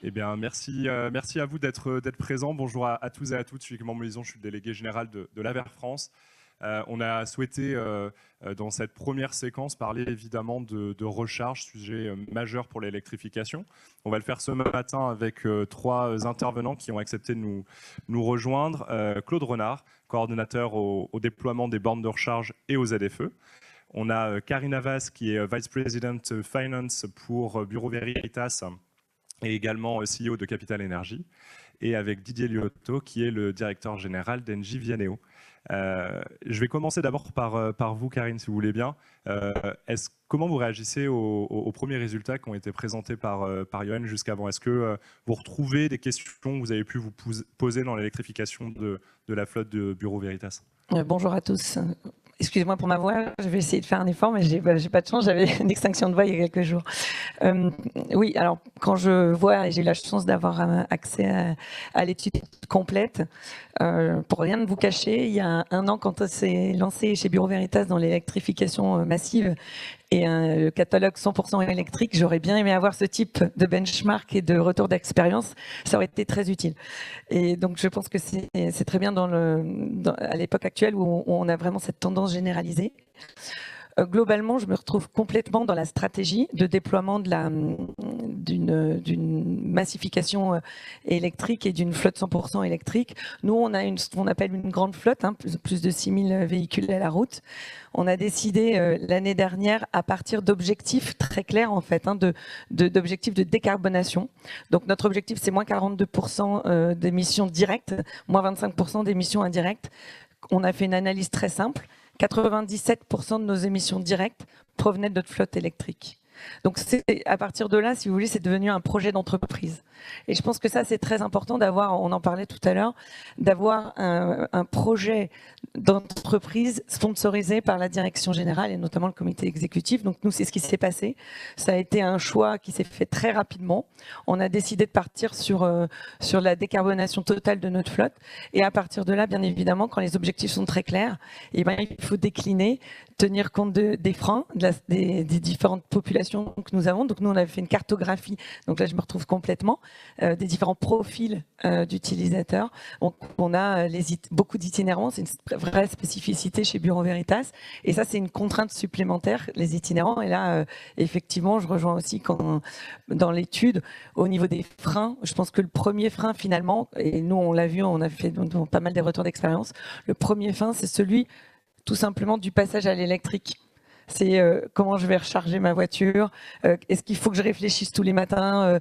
Eh bien, merci à vous d'être présents. Bonjour à tous et à toutes. Je suis Clément Molison, je suis le délégué général de l'AVER France. On a souhaité, dans cette première séquence, parler évidemment de recharge, sujet majeur pour l'électrification. On va le faire ce matin avec trois intervenants qui ont accepté de nous rejoindre. Claude Renard, coordonnateur au déploiement des bornes de recharge et aux ZFE. On a Karine Havas, qui est Vice President Finance pour Bureau Veritas, et également CEO de Capital Energy, et avec Didier Liotto, qui est le directeur général d'Engie Vianeo. Je vais commencer d'abord par vous, Karine, si vous voulez bien. Comment vous réagissez aux premiers résultats qui ont été présentés par Johan jusqu'avant? Est-ce que vous retrouvez des questions que vous avez pu vous poser dans l'électrification de la flotte de Bureau Veritas? Bonjour à tous. Excusez-moi pour ma voix, je vais essayer de faire un effort, mais j'ai pas de chance, j'avais une extinction de voix il y a quelques jours. Oui, alors quand je vois, et j'ai eu la chance d'avoir accès à l'étude complète, pour rien ne vous cacher, il y a un an, quand on s'est lancé chez Bureau Veritas dans l'électrification massive et un catalogue 100% électrique, j'aurais bien aimé avoir ce type de benchmark et de retour d'expérience, ça aurait été très utile. Et donc je pense que c'est très bien à l'époque actuelle où on a vraiment cette tendance généralisée. Globalement, je me retrouve complètement dans la stratégie de déploiement d'une massification électrique et d'une flotte 100% électrique. Nous, on a ce qu'on appelle une grande flotte, plus de 6000 véhicules à la route. On a décidé l'année dernière, à partir d'objectifs très clairs, en fait, d'objectifs de décarbonation. Donc, notre objectif, c'est moins 42% d'émissions directes, moins 25% d'émissions indirectes. On a fait une analyse très simple. 97% de nos émissions directes provenaient de notre flotte électrique. Donc à partir de là, si vous voulez, c'est devenu un projet d'entreprise. Et je pense que ça, c'est très important d'avoir, on en parlait tout à l'heure, d'avoir un projet d'entreprise sponsorisé par la direction générale et notamment le comité exécutif. Donc nous, c'est ce qui s'est passé. Ça a été un choix qui s'est fait très rapidement. On a décidé de partir sur la décarbonation totale de notre flotte. Et à partir de là, bien évidemment, quand les objectifs sont très clairs, eh ben, il faut décliner, tenir compte des freins, des différentes populations que nous avons. Donc nous, on avait fait une cartographie. Donc là, je me retrouve complètement des différents profils d'utilisateurs. On a beaucoup d'itinérants. C'est une vraie spécificité chez Bureau Veritas. Et ça, c'est une contrainte supplémentaire, les itinérants. Et là, effectivement, je rejoins aussi dans l'étude, au niveau des freins, je pense que le premier frein, finalement, et nous, on l'a vu, on a fait pas mal des retours d'expérience, le premier frein, c'est celui tout simplement du passage à l'électrique. C'est comment je vais recharger ma voiture, est-ce qu'il faut que je réfléchisse tous les matins,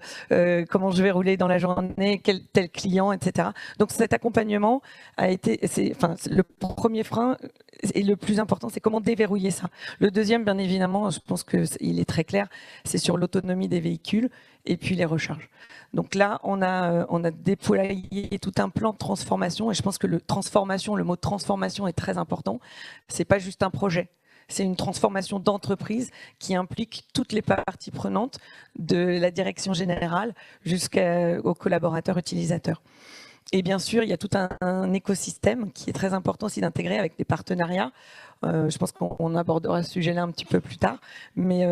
comment je vais rouler dans la journée, tel client, etc. Donc cet accompagnement a été, le premier frein et le plus important, c'est comment déverrouiller ça. Le deuxième, bien évidemment, je pense qu'il est très clair, c'est sur l'autonomie des véhicules et puis les recharges. Donc là, on a déployé tout un plan de transformation et je pense que le mot transformation est très important. C'est pas juste un projet. C'est une transformation d'entreprise qui implique toutes les parties prenantes, de la direction générale jusqu'aux collaborateurs utilisateurs. Et bien sûr, il y a tout un écosystème qui est très important aussi d'intégrer avec des partenariats. Je pense qu'on abordera ce sujet-là un petit peu plus tard, mais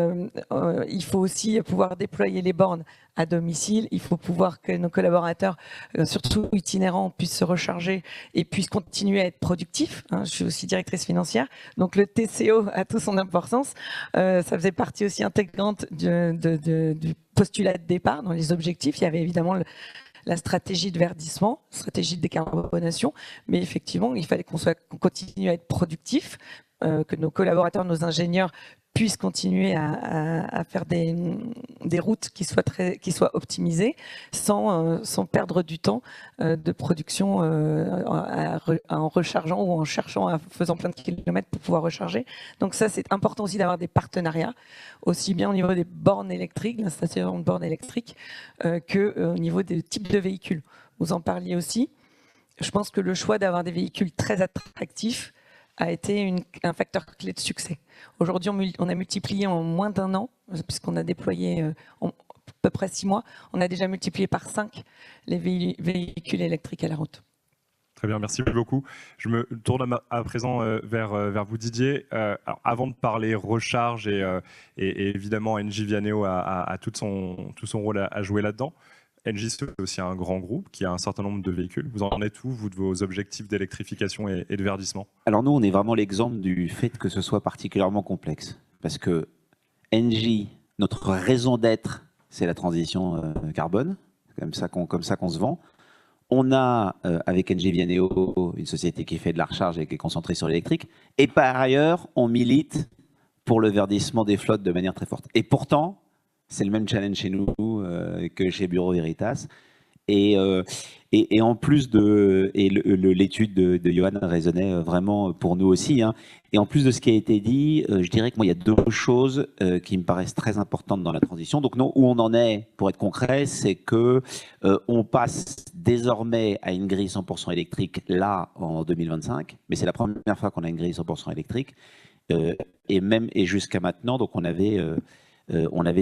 il faut aussi pouvoir déployer les bornes à domicile. Il faut pouvoir que nos collaborateurs, surtout itinérants, puissent se recharger et puissent continuer à être productifs. Je suis aussi directrice financière, donc le TCO a toute son importance. Ça faisait partie aussi intégrante du postulat de départ dans les objectifs. Il y avait évidemment la stratégie de verdissement, stratégie de décarbonation, mais effectivement, il fallait qu'on continue à être productif, que nos collaborateurs, nos ingénieurs puissent continuer à faire des routes qui soient optimisées sans perdre du temps de production en rechargeant ou en faisant plein de kilomètres pour pouvoir recharger. Donc ça, c'est important aussi d'avoir des partenariats, aussi bien au niveau des bornes électriques, l'installation de bornes électriques, qu'au niveau des types de véhicules. Vous en parliez aussi. Je pense que le choix d'avoir des véhicules très attractifs a été un facteur clé de succès. Aujourd'hui, on a multiplié en moins d'un an, puisqu'on a déployé à peu près 6 mois, on a déjà multiplié par 5 les véhicules électriques à la route. Très bien, merci beaucoup. Je me tourne à présent vers vous, Didier. Alors, avant de parler recharge et évidemment, Engie Vianeo a tout son rôle à jouer là-dedans. Engie, c'est aussi un grand groupe qui a un certain nombre de véhicules. Vous en êtes où, vous, de vos objectifs d'électrification et de verdissement? Alors nous, on est vraiment l'exemple du fait que ce soit particulièrement complexe. Parce que Engie, notre raison d'être, c'est la transition carbone. C'est comme ça qu'on se vend. On a, avec Engie Vianeo, une société qui fait de la recharge et qui est concentrée sur l'électrique. Et par ailleurs, on milite pour le verdissement des flottes de manière très forte. Et pourtant, c'est le même challenge chez nous que chez Bureau Veritas. Et en plus de l'étude de Johan résonnait vraiment pour nous aussi. Hein. Et en plus de ce qui a été dit, je dirais que moi, il y a deux choses qui me paraissent très importantes dans la transition. Donc, nous, où on en est, pour être concret, c'est que on passe désormais à une grille 100% électrique là en 2025, mais c'est la première fois qu'on a une grille 100% électrique. Et jusqu'à maintenant, donc on avait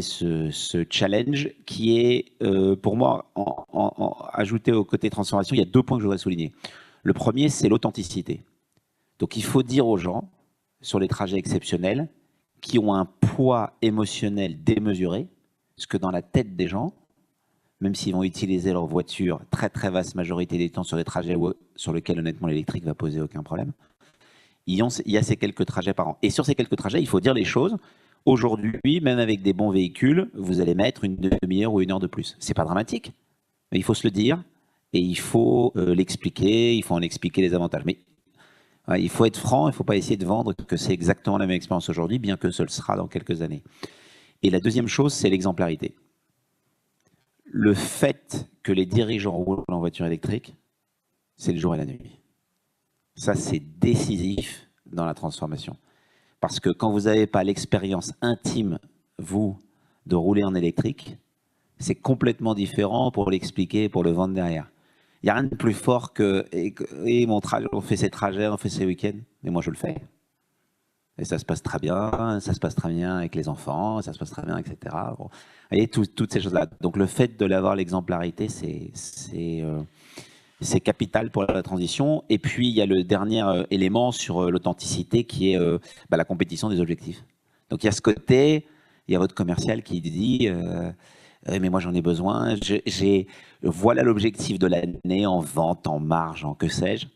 ce challenge qui est, pour moi, ajouté au côté transformation, il y a deux points que je voudrais souligner. Le premier, c'est l'authenticité. Donc il faut dire aux gens, sur les trajets exceptionnels, qui ont un poids émotionnel démesuré, parce que dans la tête des gens, même s'ils vont utiliser leur voiture très très vaste majorité des temps sur des trajets sur lesquels honnêtement l'électrique va poser aucun problème, il y a ces quelques trajets par an. Et sur ces quelques trajets, il faut dire les choses. Aujourd'hui, même avec des bons véhicules, vous allez mettre une demi-heure ou une heure de plus. C'est pas dramatique, mais il faut se le dire et il faut l'expliquer, il faut en expliquer les avantages. Mais il faut être franc, il ne faut pas essayer de vendre que c'est exactement la même expérience aujourd'hui, bien que ce le sera dans quelques années. Et la deuxième chose, c'est l'exemplarité. Le fait que les dirigeants roulent en voiture électrique, c'est le jour et la nuit. Ça, c'est décisif dans la transformation. Parce que quand vous n'avez pas l'expérience intime, vous, de rouler en électrique, c'est complètement différent pour l'expliquer et pour le vendre derrière. Il n'y a rien de plus fort que on fait ces trajets, on fait ces week-ends, mais moi je le fais. Et ça se passe très bien, ça se passe très bien avec les enfants, ça se passe très bien, etc. Bon. Vous voyez, toutes ces choses-là. Donc le fait de l'avoir, l'exemplarité, c'est capital pour la transition. Et puis, il y a le dernier élément sur l'authenticité qui est la compétition des objectifs. Donc, il y a ce côté, il y a votre commercial qui dit mais moi, j'en ai besoin. Voilà l'objectif de l'année en vente, en marge, en que sais-je.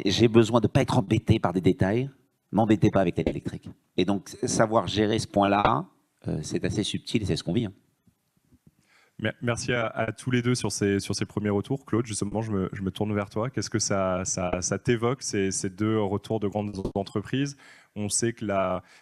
J'ai besoin de ne pas être embêté par des détails. M'embêtez pas avec l'électrique. Et donc, savoir gérer ce point-là, c'est assez subtil et c'est ce qu'on vit. Hein. Merci à tous les deux sur ces premiers retours. Claude, justement, je me tourne vers toi. Qu'est-ce que ça t'évoque, ces deux retours de grandes entreprises? On sait que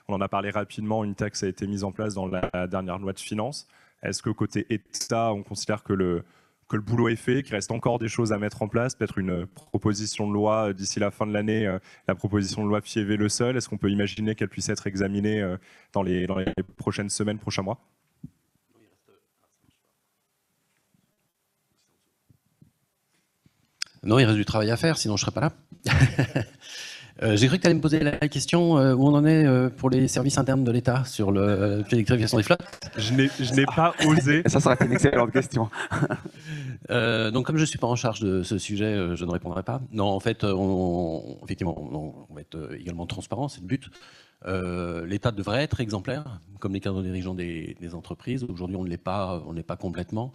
on en a parlé rapidement, une taxe a été mise en place dans la dernière loi de finances. Est-ce que côté État, on considère que le boulot est fait, qu'il reste encore des choses à mettre en place, peut-être une proposition de loi d'ici la fin de l'année, la proposition de loi Fievé-Le Seul, est-ce qu'on peut imaginer qu'elle puisse être examinée dans les prochaines semaines, prochains mois? Non, il reste du travail à faire, sinon je ne serais pas là. J'ai cru que tu allais me poser la question où on en est pour les services internes de l'État sur l'électrification des flottes. Je n'ai pas osé. Ça serait une excellente question. Donc, comme je ne suis pas en charge de ce sujet, je ne répondrai pas. Non, en fait, effectivement, on va être également transparent, c'est le but. L'État devrait être exemplaire, comme les cadres dirigeants des entreprises. Aujourd'hui, on ne l'est pas complètement.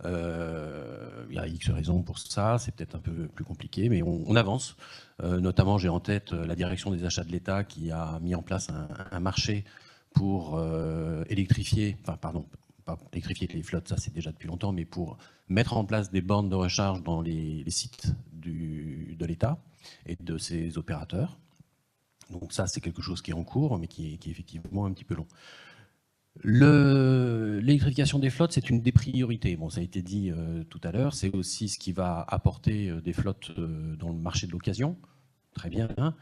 Il y a X raisons pour ça, c'est peut-être un peu plus compliqué, mais on avance. Notamment, j'ai en tête la direction des achats de l'État qui a mis en place un marché pour électrifier, enfin pardon, pas électrifier les flottes, ça c'est déjà depuis longtemps, mais pour mettre en place des bornes de recharge dans les sites de l'État et de ses opérateurs. Donc ça, c'est quelque chose qui est en cours, mais qui est effectivement un petit peu long. L'électrification des flottes, c'est une des priorités. Bon, ça a été dit tout à l'heure, c'est aussi ce qui va apporter des flottes dans le marché de l'occasion. Très bien. Hein.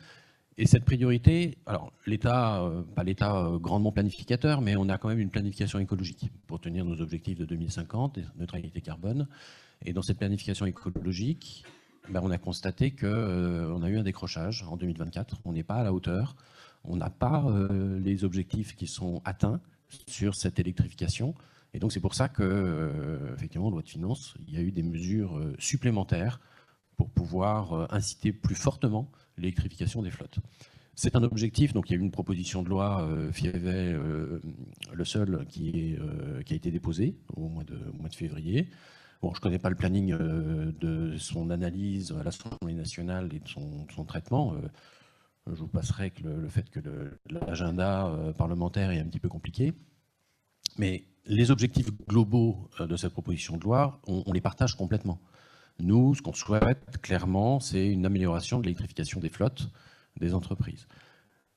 Et cette priorité, alors l'État, pas l'État grandement planificateur, mais on a quand même une planification écologique pour tenir nos objectifs de 2050, neutralité carbone. Et dans cette planification écologique, on a constaté qu'on a eu un décrochage en 2024. On n'est pas à la hauteur. On n'a pas les objectifs qui sont atteints sur cette électrification. Et donc c'est pour ça que, effectivement, en loi de finances, il y a eu des mesures supplémentaires pour pouvoir inciter plus fortement l'électrification des flottes. C'est un objectif, donc il y a eu une proposition de loi Fiévet, le seul, qui a été déposée au mois de février. Bon, je ne connais pas le planning de son analyse à l'Assemblée nationale et de son traitement. Je vous passerai que le fait que l'agenda parlementaire est un petit peu compliqué. Mais les objectifs globaux de cette proposition de loi, on les partage complètement. Nous, ce qu'on souhaite clairement, c'est une amélioration de l'électrification des flottes des entreprises.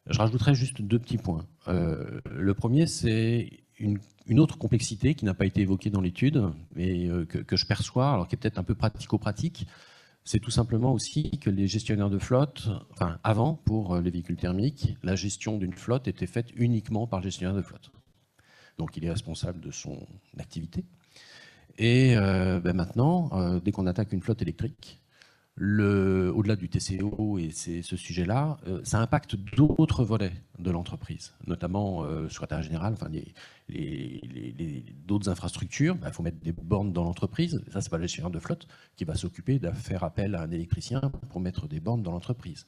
Je rajouterai juste 2 petits points. Le premier, c'est une autre complexité qui n'a pas été évoquée dans l'étude, mais que je perçois, alors qui est peut-être un peu pratico-pratique, c'est tout simplement aussi que les gestionnaires de flotte, enfin avant, pour les véhicules thermiques, la gestion d'une flotte était faite uniquement par le gestionnaire de flotte. Donc il est responsable de son activité. Et maintenant, dès qu'on attaque une flotte électrique, au-delà du TCO et ce sujet-là, ça impacte d'autres volets de l'entreprise, notamment secrétaire général, enfin d'autres infrastructures. Il faut mettre des bornes dans l'entreprise. Ça, c'est pas le gestionnaire de flotte qui va s'occuper de faire appel à un électricien pour mettre des bornes dans l'entreprise.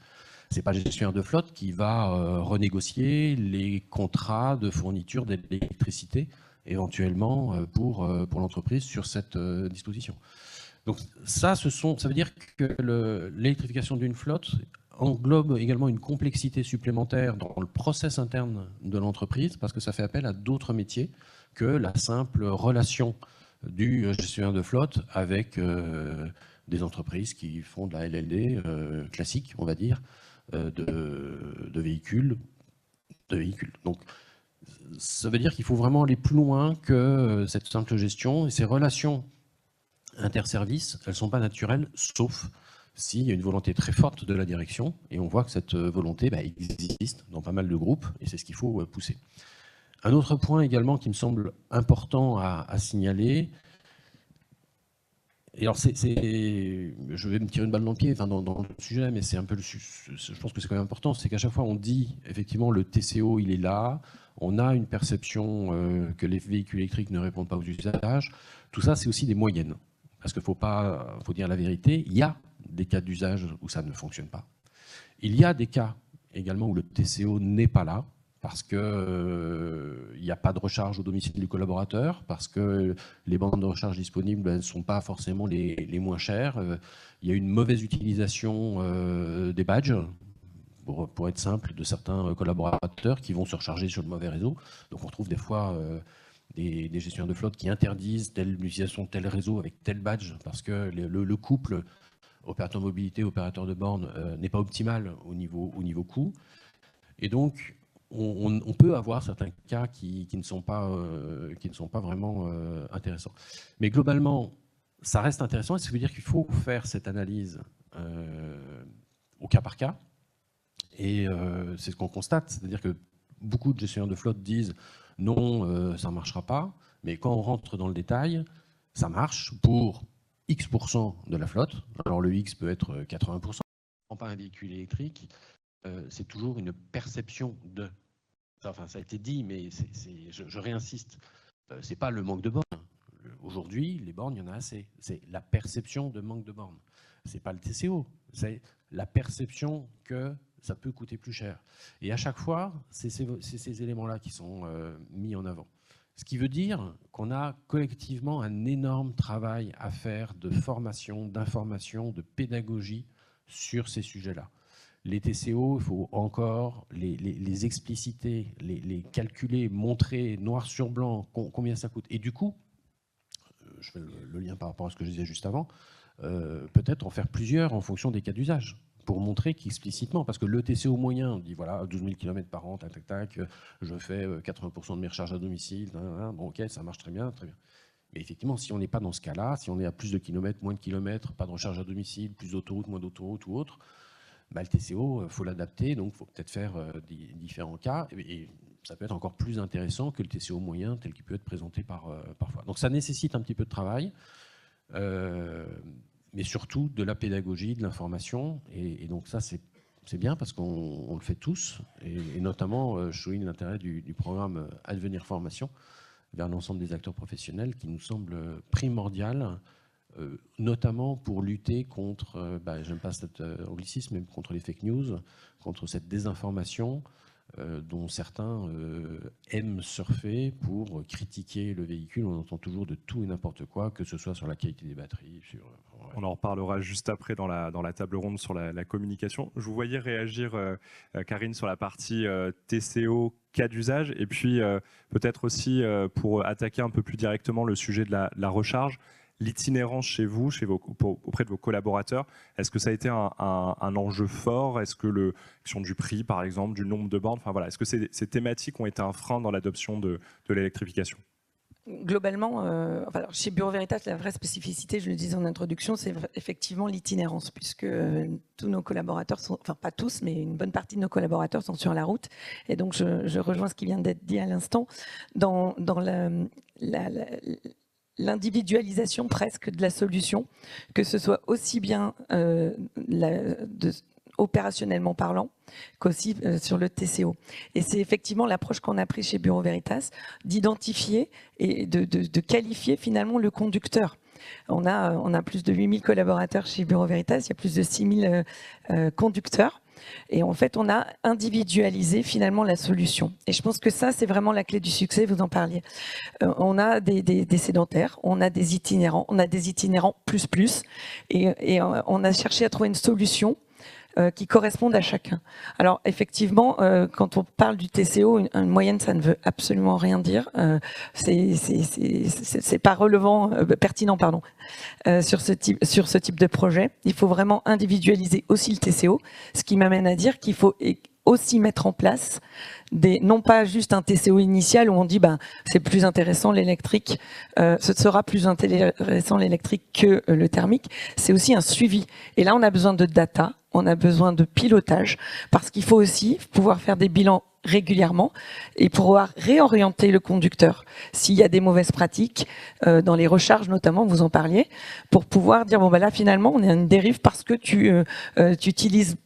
C'est pas le gestionnaire de flotte qui va renégocier les contrats de fourniture d'électricité éventuellement pour l'entreprise sur cette disposition. Donc ça veut dire que l'électrification d'une flotte englobe également une complexité supplémentaire dans le process interne de l'entreprise, parce que ça fait appel à d'autres métiers que la simple relation du gestionnaire de flotte avec des entreprises qui font de la LLD classique, on va dire, de véhicules. Donc ça veut dire qu'il faut vraiment aller plus loin que cette simple gestion, et ces relations interservices, elles ne sont pas naturelles, sauf s'il y a une volonté très forte de la direction, et on voit que cette volonté existe dans pas mal de groupes, et c'est ce qu'il faut pousser. Un autre point également qui me semble important à signaler, et alors je vais me tirer une balle dans le pied dans le sujet, mais c'est un peu je pense que c'est quand même important, c'est qu'à chaque fois on dit effectivement le TCO il est là, on a une perception que les véhicules électriques ne répondent pas aux usages, tout ça c'est aussi des moyennes. Parce qu'il faut dire la vérité, il y a des cas d'usage où ça ne fonctionne pas. Il y a des cas également où le TCO n'est pas là, parce qu'il n'y a pas de recharge au domicile du collaborateur, parce que les bandes de recharge disponibles ne sont pas forcément les moins chères. Il y a une mauvaise utilisation des badges, pour être simple, de certains collaborateurs qui vont se recharger sur le mauvais réseau. Donc on retrouve des fois des gestionnaires de flotte qui interdisent l'utilisation de tel réseau avec tel badge parce que le couple opérateur mobilité, opérateur de borne n'est pas optimal au niveau coût. Et donc, on peut avoir certains cas qui ne sont pas vraiment intéressants. Mais globalement, ça reste intéressant et ça veut dire qu'il faut faire cette analyse au cas par cas. Et c'est ce qu'on constate, c'est-à-dire que beaucoup de gestionnaires de flotte disent non, ça ne marchera pas, mais quand on rentre dans le détail, ça marche pour X% de la flotte. Alors le X peut être 80%. Pas un véhicule électrique, c'est toujours une perception de. Enfin, ça a été dit, mais je réinsiste. C'est pas le manque de bornes. Aujourd'hui, les bornes, il y en a assez. C'est la perception de manque de bornes. C'est pas le TCO. C'est la perception que ça peut coûter plus cher. Et à chaque fois, c'est ces éléments-là qui sont mis en avant. Ce qui veut dire qu'on a collectivement un énorme travail à faire de formation, d'information, de pédagogie sur ces sujets-là. Les TCO, il faut encore les expliciter, les calculer, montrer noir sur blanc combien ça coûte. Et du coup, je fais le lien par rapport à ce que je disais juste avant, peut-être en faire plusieurs en fonction des cas d'usage, pour montrer qu'explicitement, parce que le TCO moyen, on dit voilà, 12 000 km par an, tac, tac, tac, je fais 80% de mes recharges à domicile, bon ok, ça marche très bien, très bien. Mais effectivement, si on n'est pas dans ce cas-là, si on est à plus de kilomètres, moins de kilomètres, pas de recharge à domicile, plus d'autoroutes, moins d'autoroutes ou autre, le TCO, il faut l'adapter, donc il faut peut-être faire différents cas, et ça peut être encore plus intéressant que le TCO moyen tel qu'il peut être présenté parfois. Donc ça nécessite un petit peu de travail, mais surtout de la pédagogie, de l'information, et donc ça c'est bien parce qu'on le fait tous, et notamment je souligne l'intérêt du programme Advenir Formation vers l'ensemble des acteurs professionnels qui nous semble primordial notamment pour lutter contre, j'aime pas cet anglicisme, mais contre les fake news, contre cette désinformation dont certains aiment surfer pour critiquer le véhicule. On entend toujours de tout et n'importe quoi, que ce soit sur la qualité des batteries. On en reparlera juste après dans la table ronde sur la communication. Je vous voyais réagir, Karine, sur la partie TCO, cas d'usage, et puis peut-être aussi pour attaquer un peu plus directement le sujet de la recharge, l'itinérance chez vous, auprès de vos collaborateurs. Est-ce que ça a été un enjeu fort? Est-ce que la question du prix, par exemple, du nombre de bornes, est-ce que ces thématiques ont été un frein dans l'adoption de l'électrification? Globalement, chez Bureau Veritas, la vraie spécificité, je le disais en introduction, c'est effectivement l'itinérance, puisque tous nos collaborateurs sont, enfin pas tous, mais une bonne partie de nos collaborateurs sont sur la route. Et donc, je rejoins ce qui vient d'être dit à l'instant, dans l'individualisation presque de la solution, que ce soit aussi bien opérationnellement parlant qu'aussi sur le TCO. Et c'est effectivement l'approche qu'on a prise chez Bureau Veritas, d'identifier et de qualifier finalement le conducteur. On a plus de 8000 collaborateurs chez Bureau Veritas, il y a plus de 6000 conducteurs. Et en fait, on a individualisé finalement la solution. Et je pense que ça, c'est vraiment la clé du succès, vous en parliez. On a des sédentaires, on a des itinérants plus. Et on a cherché à trouver une solution qui correspondent à chacun. Alors effectivement, quand on parle du TCO, une moyenne, ça ne veut absolument rien dire. C'est pas pertinent, sur ce type de projet. Il faut vraiment individualiser aussi le TCO, ce qui m'amène à dire qu'il faut aussi mettre en place non pas juste un TCO initial où on dit c'est plus intéressant l'électrique, ce sera plus intéressant l'électrique que le thermique. C'est aussi un suivi. Et là, on a besoin de data, on a besoin de pilotage, parce qu'il faut aussi pouvoir faire des bilans régulièrement et pouvoir réorienter le conducteur s'il y a des mauvaises pratiques dans les recharges notamment, vous en parliez, pour pouvoir dire là finalement on est à une dérive parce que tu utilises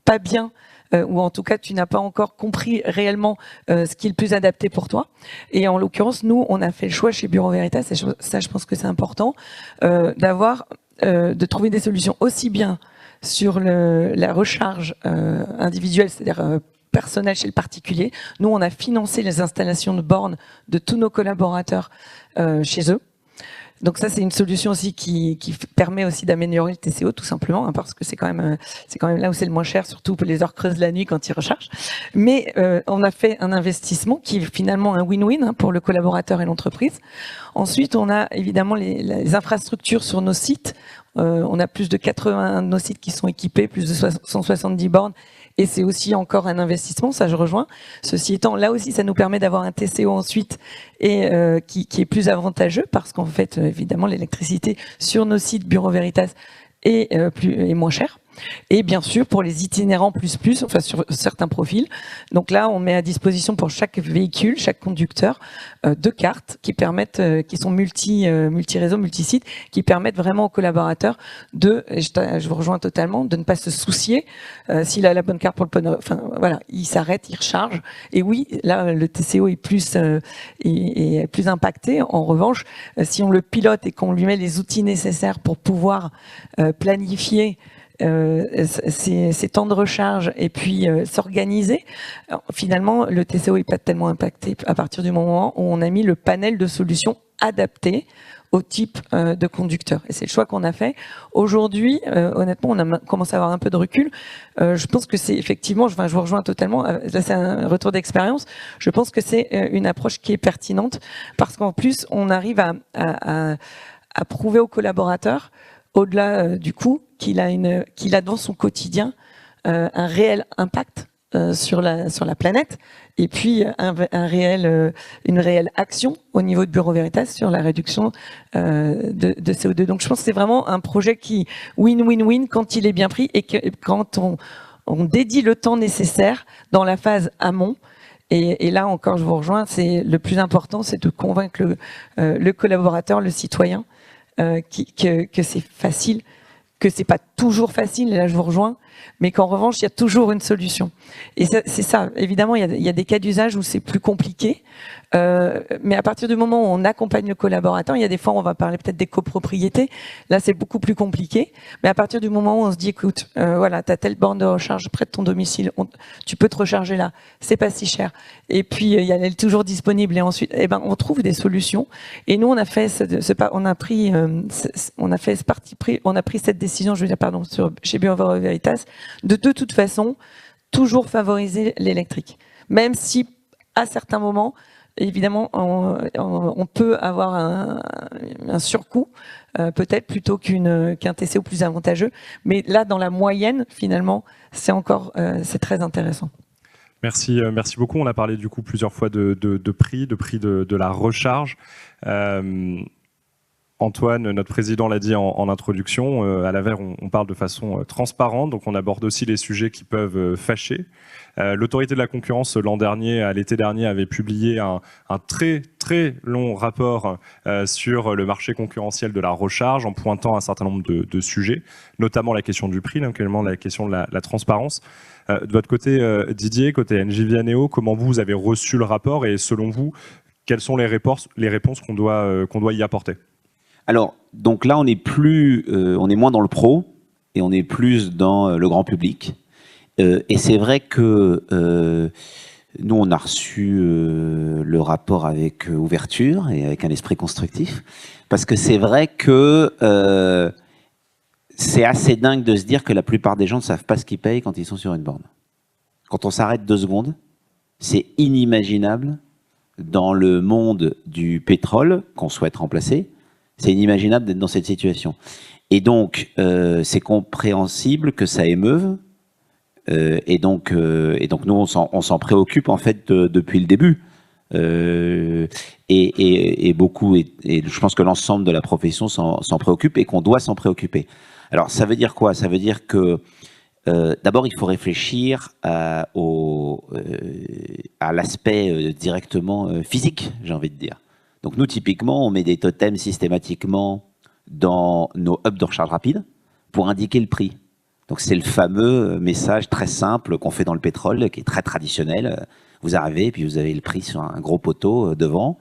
pas bien ou en tout cas tu n'as pas encore compris réellement ce qui est le plus adapté pour toi. Et en l'occurrence, nous, on a fait le choix chez Bureau Veritas, et ça je pense que c'est important, de trouver des solutions aussi bien sur la recharge individuelle, c'est-à-dire personnelle chez le particulier. Nous, on a financé les installations de bornes de tous nos collaborateurs chez eux. Donc ça, c'est une solution aussi qui permet aussi d'améliorer le TCO, tout simplement, parce que c'est quand même là où c'est le moins cher, surtout pour les heures creuses de la nuit quand ils rechargent. Mais on a fait un investissement qui est finalement un win-win pour le collaborateur et l'entreprise. Ensuite, on a évidemment les infrastructures sur nos sites. On a plus de 80 de nos sites qui sont équipés, plus de 170 bornes. Et c'est aussi encore un investissement, ça je rejoins. Ceci étant, là aussi, ça nous permet d'avoir un TCO ensuite et qui est plus avantageux parce qu'en fait, évidemment, l'électricité sur nos sites Bureau Veritas est moins chère. Et bien sûr, pour les itinérants plus, sur certains profils. Donc là, on met à disposition pour chaque véhicule, chaque conducteur, 2 cartes qui permettent, qui sont multi-réseau, multi-site, qui permettent vraiment aux collaborateurs je vous rejoins totalement, de ne pas se soucier s'il a la bonne carte pour le panneau. Enfin, voilà, il s'arrête, il recharge. Et oui, là, le TCO est plus impacté. En revanche, si on le pilote et qu'on lui met les outils nécessaires pour pouvoir planifier ces temps de recharge et puis s'organiser, finalement le TCO n'est pas tellement impacté à partir du moment où on a mis le panel de solutions adaptées au type de conducteur. Et c'est le choix qu'on a fait. Aujourd'hui, honnêtement, on a commencé à avoir un peu de recul. Je pense que c'est effectivement, je vous rejoins totalement, là c'est un retour d'expérience, je pense que c'est une approche qui est pertinente parce qu'en plus, on arrive à prouver aux collaborateurs, au-delà du coût, qu'il a dans son quotidien un réel impact sur la planète et puis une réelle action au niveau de Bureau Veritas sur la réduction de CO2. Donc je pense que c'est vraiment un projet qui win-win-win quand il est bien pris et quand on dédie le temps nécessaire dans la phase amont. Et là encore, je vous rejoins, c'est le plus important, c'est de convaincre le collaborateur, le citoyen, que c'est facile, que c'est pas toujours facile, et là je vous rejoins, mais qu'en revanche il y a toujours une solution. Et c'est ça, évidemment il y a des cas d'usage où c'est plus compliqué, Mais à partir du moment où on accompagne le collaborateur, il y a des fois, on va parler peut-être des copropriétés. Là, c'est beaucoup plus compliqué. Mais à partir du moment où on se dit, écoute, voilà, tu as telle borne de recharge près de ton domicile, tu peux te recharger là, c'est pas si cher. Et puis, elle est toujours disponible. Et ensuite, eh ben, on trouve des solutions. Et nous, on a pris cette décision, je veux dire, pardon, chez Bureau Veritas, de toute façon, toujours favoriser l'électrique. Même si, à certains moments, évidemment, on peut avoir un surcoût, peut-être plutôt qu'un TCO plus avantageux. Mais là, dans la moyenne, finalement, c'est très intéressant. Merci beaucoup. On a parlé du coup plusieurs fois de prix de la recharge. Antoine, notre président, l'a dit en introduction, à l'AVER, on parle de façon transparente, donc on aborde aussi les sujets qui peuvent fâcher. L'autorité de la concurrence, à l'été dernier, avait publié un très très long rapport sur le marché concurrentiel de la recharge, en pointant un certain nombre de sujets, notamment la question du prix, également la question de la transparence. De votre côté, Didier, côté Engie Vianeo, comment vous avez reçu le rapport et selon vous, quelles sont les réponses qu'on doit y apporter? Alors, donc là, on est moins dans le pro et on est plus dans le grand public. Et c'est vrai que nous, on a reçu le rapport avec ouverture et avec un esprit constructif, parce que c'est vrai que c'est assez dingue de se dire que la plupart des gens ne savent pas ce qu'ils payent quand ils sont sur une borne. Quand on s'arrête 2 secondes, c'est inimaginable dans le monde du pétrole qu'on souhaite remplacer. C'est inimaginable d'être dans cette situation. Et donc, c'est compréhensible que ça émeuve. Et donc nous, on s'en préoccupe en fait depuis le début. Et beaucoup, et je pense que l'ensemble de la profession s'en préoccupe et qu'on doit s'en préoccuper. Alors, ça veut dire quoi? Ça veut dire que d'abord, il faut réfléchir à l'aspect directement physique, j'ai envie de dire. Donc nous, typiquement, on met des totems systématiquement dans nos hubs de recharge rapide pour indiquer le prix. Donc c'est le fameux message très simple qu'on fait dans le pétrole, qui est très traditionnel. Vous arrivez et puis vous avez le prix sur un gros poteau devant.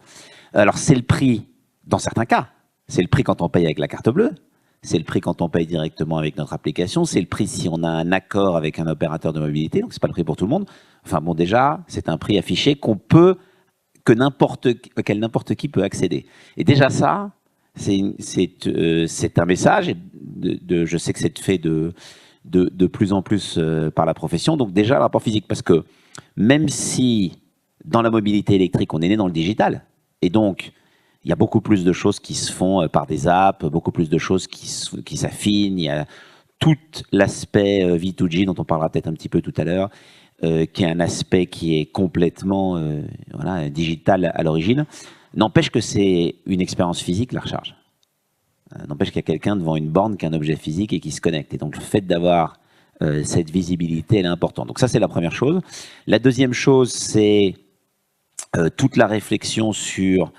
Alors c'est le prix dans certains cas. C'est le prix quand on paye avec la carte bleue. C'est le prix quand on paye directement avec notre application. C'est le prix si on a un accord avec un opérateur de mobilité. Donc c'est pas le prix pour tout le monde. Enfin bon, déjà, c'est un prix affiché auquel n'importe qui peut accéder. Et déjà ça, c'est un message, et je sais que c'est fait de plus en plus par la profession, donc déjà le rapport physique, parce que même si dans la mobilité électrique, on est né dans le digital, et donc il y a beaucoup plus de choses qui se font par des apps, beaucoup plus de choses qui s'affinent, il y a tout l'aspect V2G dont on parlera peut-être un petit peu tout à l'heure, qui est un aspect qui est complètement digital à l'origine. N'empêche que c'est une expérience physique, la recharge. N'empêche qu'il y a quelqu'un devant une borne qui est un objet physique et qui se connecte. Et donc le fait d'avoir cette visibilité, elle est importante. Donc ça, c'est la première chose. La deuxième chose, c'est toute la réflexion sur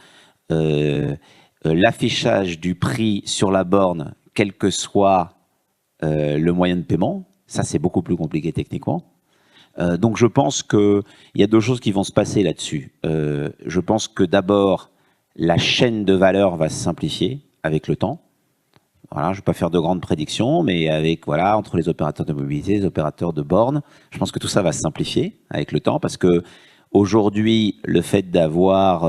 l'affichage du prix sur la borne, quel que soit le moyen de paiement. Ça, c'est beaucoup plus compliqué techniquement. Donc je pense qu'il y a 2 choses qui vont se passer là-dessus. Je pense que d'abord, la chaîne de valeur va se simplifier avec le temps. Voilà, je ne vais pas faire de grandes prédictions, mais entre les opérateurs de mobilité, les opérateurs de bornes, je pense que tout ça va se simplifier avec le temps, parce que aujourd'hui, le fait d'avoir,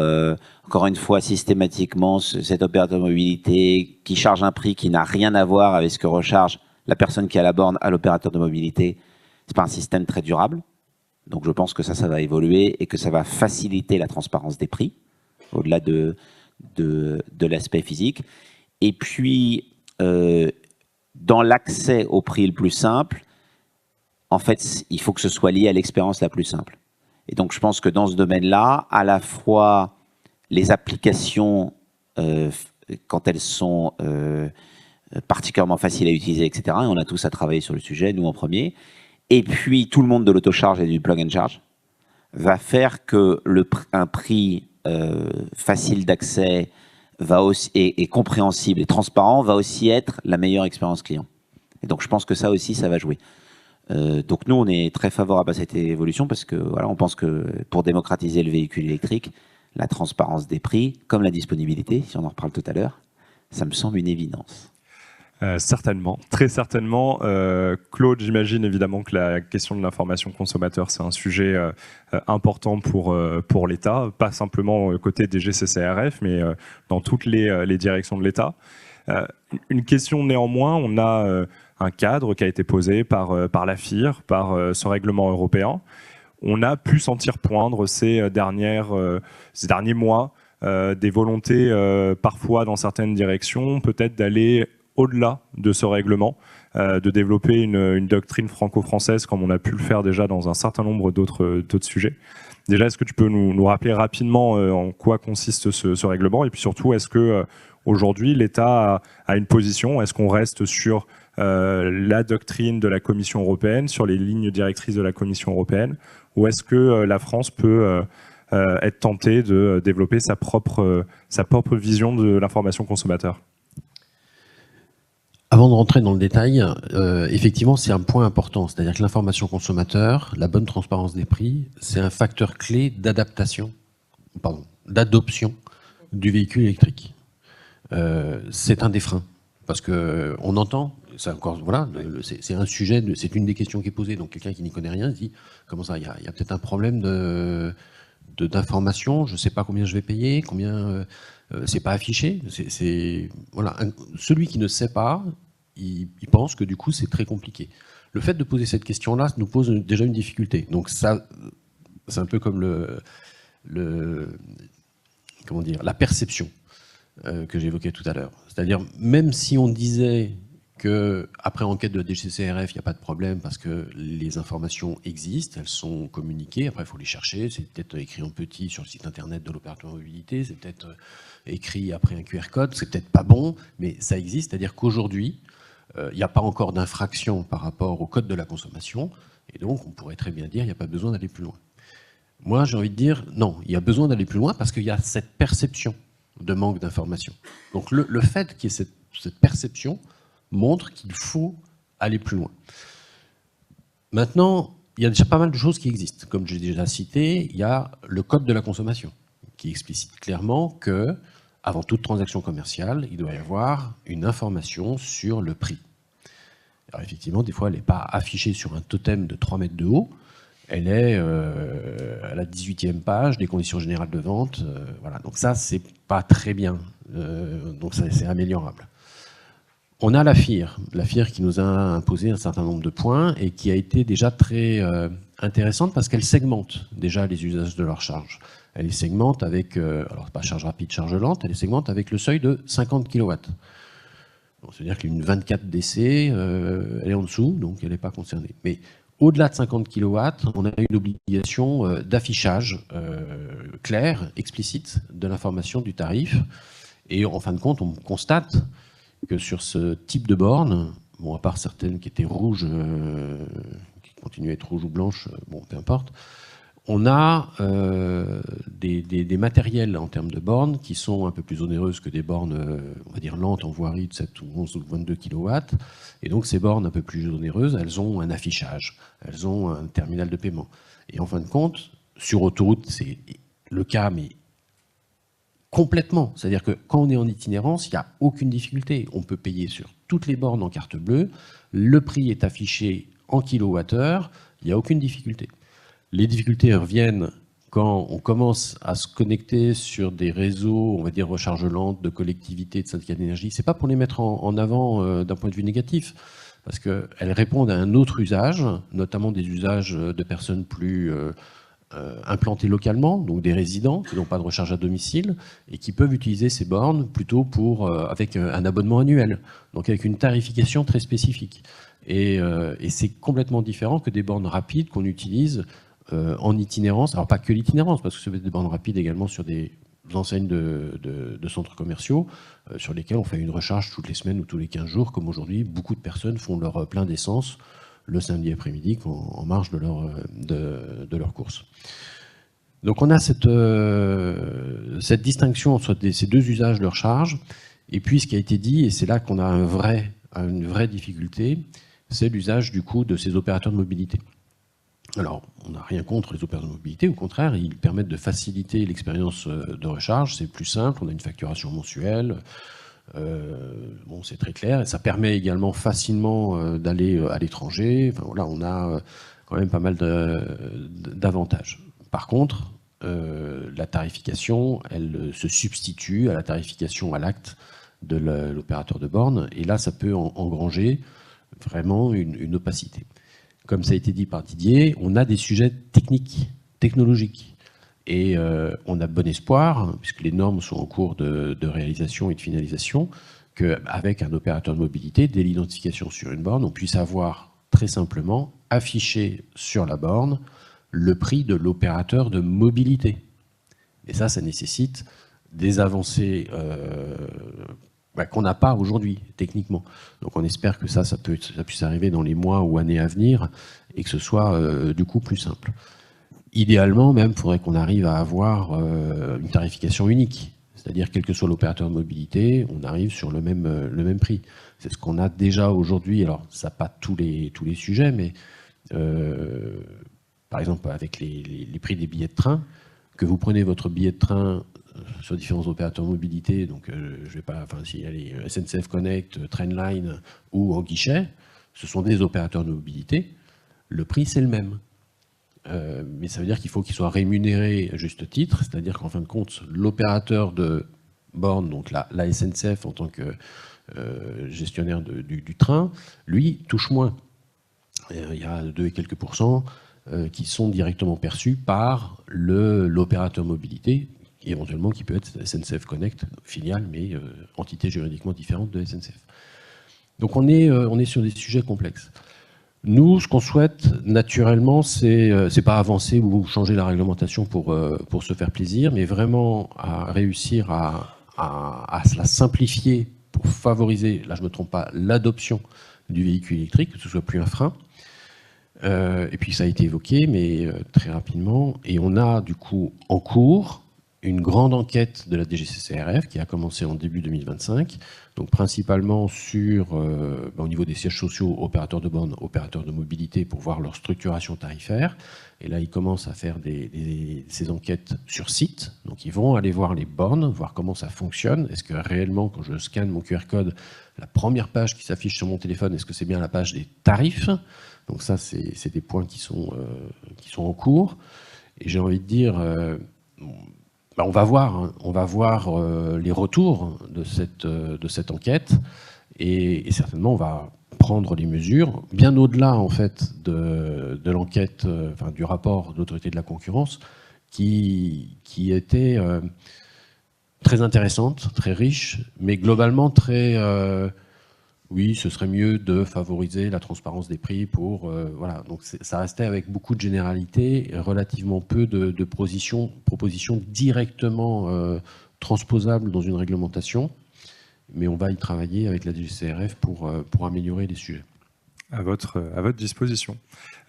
encore une fois, systématiquement cet opérateur de mobilité qui charge un prix qui n'a rien à voir avec ce que recharge la personne qui a la borne à l'opérateur de mobilité, c'est pas un système très durable. Donc je pense que ça va évoluer et que ça va faciliter la transparence des prix, au-delà de l'aspect physique. Et puis, dans l'accès au prix le plus simple, en fait, il faut que ce soit lié à l'expérience la plus simple. Et donc je pense que dans ce domaine-là, à la fois les applications, quand elles sont particulièrement faciles à utiliser, etc., et on a tous à travailler sur le sujet, nous en premier, et puis tout le monde de l'autocharge et du plug and charge va faire que un prix facile d'accès et compréhensible et transparent va aussi être la meilleure expérience client. Et donc je pense que ça aussi, ça va jouer. Donc nous, on est très favorable à cette évolution parce que on pense que pour démocratiser le véhicule électrique, la transparence des prix, comme la disponibilité, si on en reparle tout à l'heure, ça me semble une évidence. Certainement, très certainement. Claude, j'imagine évidemment que la question de l'information consommateur, c'est un sujet important pour l'État, pas simplement côté DGCCRF, mais dans toutes les directions de l'État. Une question néanmoins, on a un cadre qui a été posé par la FIR, par ce règlement européen. On a pu sentir poindre ces derniers mois des volontés parfois dans certaines directions, peut-être d'aller au-delà de ce règlement, de développer une doctrine franco-française comme on a pu le faire déjà dans un certain nombre d'autres sujets. Déjà, est-ce que tu peux nous rappeler rapidement en quoi consiste ce règlement? Et puis surtout, est-ce qu'aujourd'hui, l'État a une position? Est-ce qu'on reste sur la doctrine de la Commission européenne, sur les lignes directrices de la Commission européenne? Ou est-ce que la France peut être tentée de développer sa propre vision de l'information consommateur? Avant de rentrer dans le détail, effectivement, c'est un point important. C'est-à-dire que l'information consommateur, la bonne transparence des prix, c'est un facteur clé d'adoption du véhicule électrique. C'est un des freins. Parce qu'on entend, c'est un sujet, c'est une des questions qui est posée. Donc quelqu'un qui n'y connaît rien se dit, comment ça, il y a peut-être un problème d'information, je ne sais pas combien je vais payer, combien... c'est pas affiché. Voilà. Celui qui ne sait pas, il pense que du coup c'est très compliqué. Le fait de poser cette question-là nous pose déjà une difficulté. Donc ça, c'est un peu comme la perception que j'évoquais tout à l'heure. C'est-à-dire, même si on disait qu'après enquête de la DGCCRF, il n'y a pas de problème parce que les informations existent, elles sont communiquées, après il faut les chercher, c'est peut-être écrit en petit sur le site internet de l'opérateur de mobilité, c'est peut-être écrit après un QR code, c'est peut-être pas bon, mais ça existe, c'est-à-dire qu'aujourd'hui, il n'y a pas encore d'infraction par rapport au code de la consommation, et donc on pourrait très bien dire qu'il n'y a pas besoin d'aller plus loin. Moi, j'ai envie de dire non, il y a besoin d'aller plus loin parce qu'il y a cette perception de manque d'information. Donc le fait qu'il y ait cette perception montre qu'il faut aller plus loin. Maintenant, il y a déjà pas mal de choses qui existent. Comme j'ai déjà cité, il y a le code de la consommation qui explicite clairement que, avant toute transaction commerciale, il doit y avoir une information sur le prix. Alors effectivement, des fois, elle n'est pas affichée sur un totem de 3 mètres de haut. Elle est à la 18e page des conditions générales de vente. Voilà. Donc ça, c'est pas très bien. Donc c'est améliorable. On a la FIR qui nous a imposé un certain nombre de points et qui a été déjà très intéressante parce qu'elle segmente déjà les usages de leur charge. Elle les segmente avec, alors pas charge rapide, charge lente, elle les segmente avec le seuil de 50 kW. C'est-à-dire qu'une 24 DC, elle est en dessous, donc elle n'est pas concernée. Mais au-delà de 50 kW, on a une obligation d'affichage clair, explicite, de l'information du tarif. Et en fin de compte, on constate que sur ce type de borne, bon, à part certaines qui étaient rouges, qui continuent à être rouges ou blanches, bon, peu importe, on a des matériels en termes de bornes qui sont un peu plus onéreuses que des bornes, on va dire, lentes en voirie de 7 ou 11 ou 22 kW. Et donc ces bornes un peu plus onéreuses, elles ont un affichage, elles ont un terminal de paiement. Et en fin de compte, sur autoroute, c'est le cas, mais complètement. C'est-à-dire que quand on est en itinérance, il n'y a aucune difficulté. On peut payer sur toutes les bornes en carte bleue, le prix est affiché en kilowattheure, il n'y a aucune difficulté. Les difficultés reviennent quand on commence à se connecter sur des réseaux, on va dire recharge lente, de collectivités, de syndicats d'énergie. Ce n'est pas pour les mettre en avant d'un point de vue négatif, parce qu'elles répondent à un autre usage, notamment des usages de personnes plus implantés localement, donc des résidents qui n'ont pas de recharge à domicile et qui peuvent utiliser ces bornes plutôt avec un abonnement annuel, donc avec une tarification très spécifique. Et c'est complètement différent que des bornes rapides qu'on utilise en itinérance, alors pas que l'itinérance, parce que ça peut être des bornes rapides également sur des enseignes de centres commerciaux sur lesquels on fait une recharge toutes les semaines ou tous les 15 jours, comme aujourd'hui, beaucoup de personnes font leur plein d'essence le samedi après-midi en marge de leur course. Donc on a cette distinction entre ces deux usages de leur charge, et puis ce qui a été dit, et c'est là qu'on a une vraie difficulté, c'est l'usage du coup de ces opérateurs de mobilité. Alors, on n'a rien contre les opérateurs de mobilité, au contraire, ils permettent de faciliter l'expérience de recharge, c'est plus simple, on a une facturation mensuelle, bon, c'est très clair, et ça permet également facilement d'aller à l'étranger. Enfin, voilà, on a quand même pas mal d'avantages. Par contre, la tarification, elle se substitue à la tarification à l'acte de l'opérateur de borne, et là, ça peut engranger vraiment une opacité. Comme ça a été dit par Didier, on a des sujets techniques, technologiques. Et on a bon espoir, puisque les normes sont en cours de réalisation et de finalisation, qu'avec un opérateur de mobilité, dès l'identification sur une borne, on puisse avoir très simplement affiché sur la borne le prix de l'opérateur de mobilité. Et ça nécessite des avancées qu'on n'a pas aujourd'hui, techniquement. Donc on espère que ça puisse arriver dans les mois ou années à venir et que ce soit du coup plus simple. Idéalement, même, il faudrait qu'on arrive à avoir une tarification unique. C'est-à-dire, quel que soit l'opérateur de mobilité, on arrive sur le même prix. C'est ce qu'on a déjà aujourd'hui. Alors, ça n'a pas tous les sujets, mais par exemple, avec les prix des billets de train, que vous prenez votre billet de train sur différents opérateurs de mobilité, donc je vais pas, enfin, s'il y a les SNCF Connect, Trainline ou en guichet, ce sont des opérateurs de mobilité, le prix c'est le même. Mais ça veut dire qu'il faut qu'ils soient rémunérés à juste titre, c'est-à-dire qu'en fin de compte, l'opérateur de borne, donc la SNCF en tant que gestionnaire du train, lui, touche moins. Il y a 2 et quelques pourcents qui sont directement perçus par l'opérateur mobilité, éventuellement qui peut être SNCF Connect, filiale, mais entité juridiquement différente de SNCF. Donc on est sur des sujets complexes. Nous, ce qu'on souhaite naturellement, c'est pas avancer ou changer la réglementation pour se faire plaisir, mais vraiment à réussir à la simplifier pour favoriser, là je ne me trompe pas, l'adoption du véhicule électrique, que ce soit plus un frein. Et puis ça a été évoqué, mais très rapidement. Et on a du coup en cours une grande enquête de la DGCCRF qui a commencé en début 2025, donc principalement au niveau des sièges sociaux, opérateurs de bornes, opérateurs de mobilité, pour voir leur structuration tarifaire. Et là, ils commencent à faire ces enquêtes sur site. Donc ils vont aller voir les bornes, voir comment ça fonctionne. Est-ce que réellement, quand je scanne mon QR code, la première page qui s'affiche sur mon téléphone, est-ce que c'est bien la page des tarifs? Donc ça, c'est des points qui sont en cours. Et j'ai envie de dire... on va voir les retours de cette enquête et certainement on va prendre les mesures bien au-delà en fait de l'enquête, du rapport d'autorité de la concurrence qui était très intéressante, très riche, mais globalement très oui, ce serait mieux de favoriser la transparence des prix pour... voilà, donc ça restait avec beaucoup de généralité, relativement peu de propositions directement transposables dans une réglementation. Mais on va y travailler avec la DGCCRF pour améliorer les sujets. À votre disposition.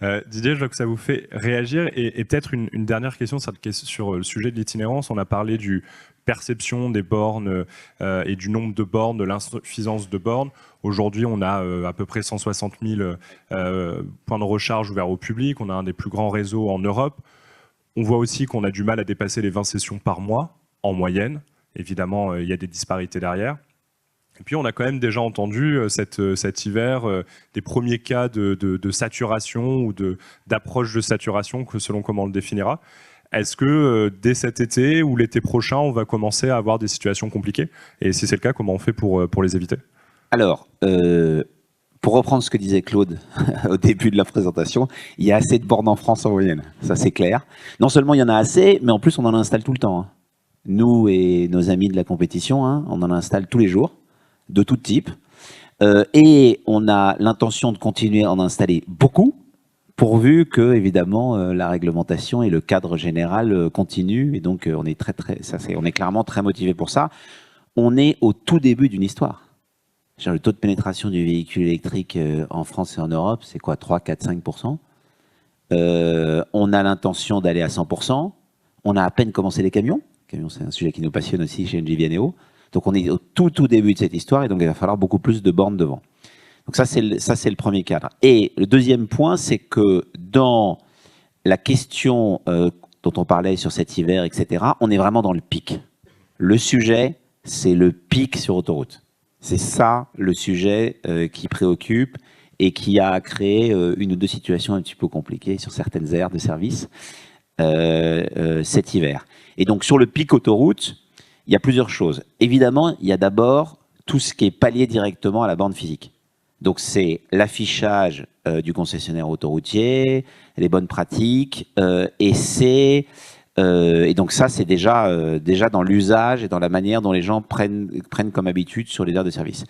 Didier, je vois que ça vous fait réagir. Et peut-être une dernière question sur le sujet de l'itinérance. On a parlé du perception des bornes et du nombre de bornes, de l'insuffisance de bornes. Aujourd'hui, on a à peu près 160 000 points de recharge ouverts au public. On a un des plus grands réseaux en Europe. On voit aussi qu'on a du mal à dépasser les 20 sessions par mois, en moyenne. Évidemment, il y a des disparités derrière. Et puis on a quand même déjà entendu cet hiver des premiers cas de saturation ou d'approche de saturation, selon comment on le définira. Est-ce que dès cet été ou l'été prochain, on va commencer à avoir des situations compliquées? Et si c'est le cas, comment on fait pour les éviter? Alors, pour reprendre ce que disait Claude au début de la présentation, il y a assez de bornes en France en moyenne, ça c'est clair. Non seulement il y en a assez, mais en plus on en installe tout le temps. Nous et nos amis de la compétition, on en installe tous les jours, de tout type. Et on a l'intention de continuer à en installer beaucoup, pourvu que, évidemment, la réglementation et le cadre général continuent. Et donc, on est on est clairement très motivé pour ça. On est au tout début d'une histoire. Le taux de pénétration du véhicule électrique en France et en Europe, c'est quoi, 3, 4, 5%. On a l'intention d'aller à 100%. On a à peine commencé les camions. Les camions, c'est un sujet qui nous passionne aussi chez Engie Vianeo. Donc, on est au tout début de cette histoire et donc il va falloir beaucoup plus de bornes devant. Donc ça, c'est le premier cadre. Et le deuxième point, c'est que dans la question dont on parlait sur cet hiver, etc., on est vraiment dans le pic. Le sujet, c'est le pic sur autoroute. C'est ça le sujet qui préoccupe et qui a créé une ou deux situations un petit peu compliquées sur certaines aires de service cet hiver. Et donc sur le pic autoroute, il y a plusieurs choses. Évidemment, il y a d'abord tout ce qui est pallié directement à la borne physique. Donc c'est l'affichage du concessionnaire autoroutier, les bonnes pratiques, et donc ça c'est déjà dans l'usage et dans la manière dont les gens prennent comme habitude sur les aires de service.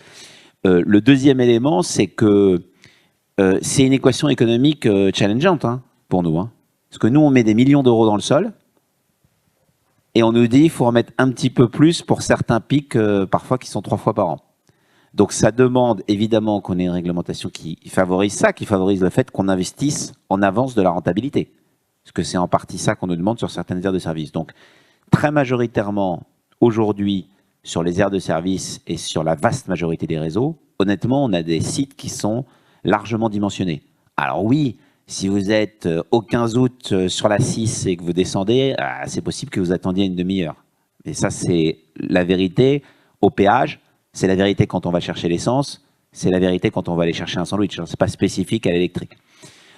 Le deuxième élément, c'est que c'est une équation économique challengeante pour nous. Parce que nous, on met des millions d'euros dans le sol, et on nous dit qu'il faut en mettre un petit peu plus pour certains pics, parfois qui sont 3 fois par an. Donc ça demande évidemment qu'on ait une réglementation qui favorise ça, qui favorise le fait qu'on investisse en avance de la rentabilité. Parce que c'est en partie ça qu'on nous demande sur certaines aires de service. Donc très majoritairement, aujourd'hui, sur les aires de service et sur la vaste majorité des réseaux, honnêtement, on a des sites qui sont largement dimensionnés. Alors oui, si vous êtes au 15 août sur la 6 et que vous descendez, c'est possible que vous attendiez une demi-heure. Et ça, c'est la vérité au péage, c'est la vérité quand on va chercher l'essence, c'est la vérité quand on va aller chercher un sandwich. Ce n'est pas spécifique à l'électrique.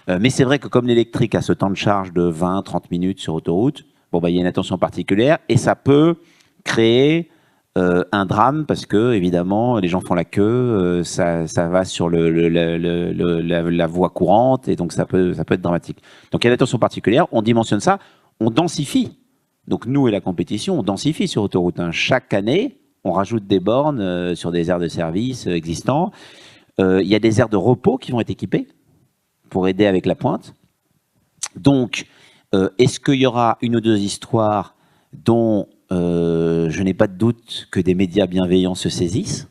Mais c'est vrai que comme l'électrique a ce temps de charge de 20-30 minutes sur autoroute, bon, il y a une attention particulière et ça peut créer un drame parce que, évidemment, les gens font la queue, ça va sur la voie courante et donc ça peut être dramatique. Donc il y a une attention particulière, on dimensionne ça, on densifie. Donc nous et la compétition, on densifie sur autoroute. Chaque année, on rajoute des bornes sur des aires de service existants. Il y a des aires de repos qui vont être équipées pour aider avec la pointe. Donc, est-ce qu'il y aura une ou deux histoires dont je n'ai pas de doute que des médias bienveillants se saisissent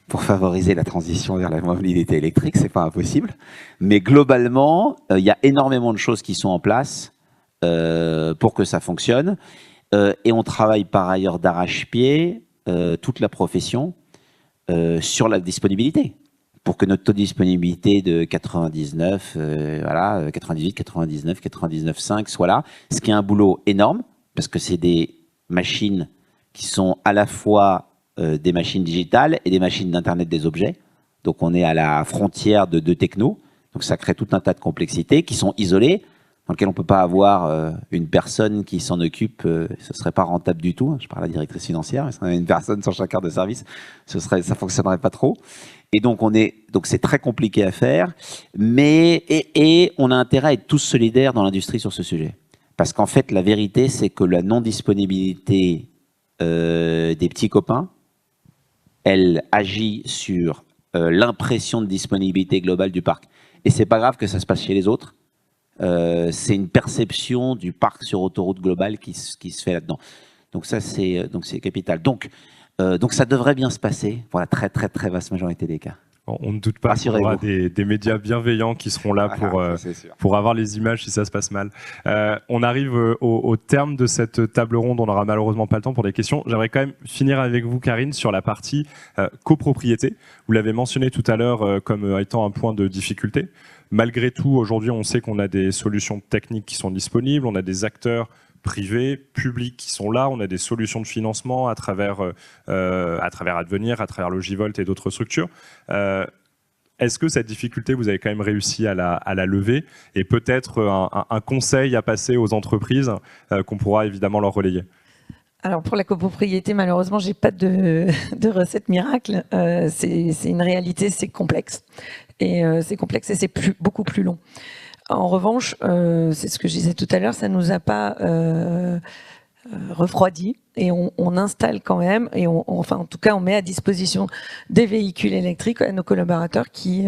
pour favoriser la transition vers la mobilité électrique? C'est pas impossible. Mais globalement, il y a énormément de choses qui sont en place pour que ça fonctionne. Et on travaille par ailleurs d'arrache-pied, toute la profession, sur la disponibilité. Pour que notre taux de disponibilité de 99, 98, 99, 99,5 soit là. Ce qui est un boulot énorme, parce que c'est des machines qui sont à la fois des machines digitales et des machines d'Internet des objets. Donc on est à la frontière de deux technos. Donc ça crée tout un tas de complexités qui sont isolées, dans lesquelles on ne peut pas avoir une personne qui s'en occupe. Ce ne serait pas rentable du tout. Je parle à la directrice financière, mais si on avait une personne sur chaque aire de service, ça ne fonctionnerait pas trop. Et donc c'est très compliqué à faire, et on a intérêt à être tous solidaires dans l'industrie sur ce sujet. Parce qu'en fait, la vérité, c'est que la non-disponibilité des petits copains, elle agit sur l'impression de disponibilité globale du parc. Et c'est pas grave que ça se passe chez les autres. C'est une perception du parc sur autoroute globale qui se fait là-dedans. Donc ça, c'est capital. Donc ça devrait bien se passer pour la très très très vaste majorité des cas. Bon, on ne doute pas qu'il y aura des médias bienveillants qui seront là pour avoir les images si ça se passe mal. On arrive au terme de cette table ronde, on n'aura malheureusement pas le temps pour des questions. J'aimerais quand même finir avec vous, Karine, sur la partie copropriété. Vous l'avez mentionné tout à l'heure comme étant un point de difficulté. Malgré tout, aujourd'hui, on sait qu'on a des solutions techniques qui sont disponibles, on a des acteurs privés, publics qui sont là, on a des solutions de financement à travers Advenir, à travers Logivolt et d'autres structures. Est-ce que cette difficulté, vous avez quand même réussi à la lever, et peut-être un conseil à passer aux entreprises qu'on pourra évidemment leur relayer? Alors pour la copropriété, malheureusement, j'ai pas de recette miracle. C'est une réalité, c'est complexe. Et c'est complexe et c'est beaucoup plus long. En revanche, c'est ce que je disais tout à l'heure, ça ne nous a pas refroidi, et on installe quand même, et enfin en tout cas on met à disposition des véhicules électriques à nos collaborateurs qui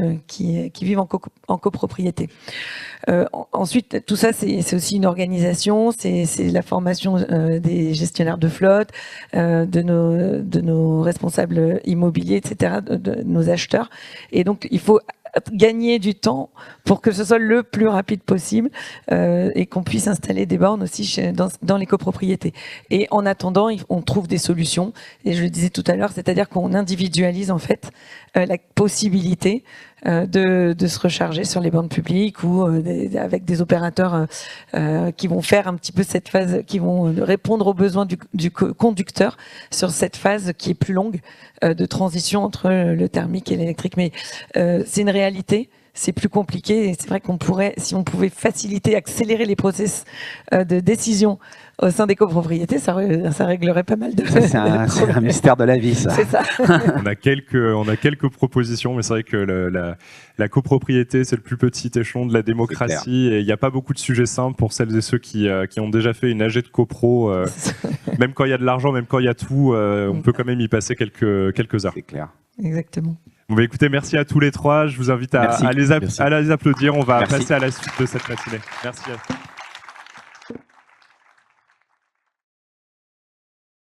vivent en copropriété. Ensuite, tout ça c'est aussi une organisation, c'est la formation des gestionnaires de flotte, de nos responsables immobiliers, etc., de nos acheteurs. Et donc il faut gagner du temps pour que ce soit le plus rapide possible et qu'on puisse installer des bornes aussi dans les copropriétés. Et en attendant, on trouve des solutions. Et je le disais tout à l'heure, c'est-à-dire qu'on individualise en fait la possibilité de se recharger sur les bandes publiques ou avec des opérateurs qui vont faire un petit peu cette phase, qui vont répondre aux besoins du conducteur sur cette phase qui est plus longue de transition entre le thermique et l'électrique. Mais c'est une réalité. C'est plus compliqué et c'est vrai qu'on pourrait, si on pouvait faciliter, accélérer les process de décision au sein des copropriétés, ça réglerait pas mal de C'est un mystère de la vie, ça. C'est ça. On a quelques propositions, mais c'est vrai que la copropriété, c'est le plus petit échelon de la démocratie et il n'y a pas beaucoup de sujets simples pour celles et ceux qui ont déjà fait une AG de copro. Même quand il y a de l'argent, même quand il y a tout, on peut quand même y passer quelques heures. C'est clair. Exactement. Bon, bah, écoutez, merci à tous les trois. Je vous invite à les applaudir. On va passer à la suite de cette matinée. Merci.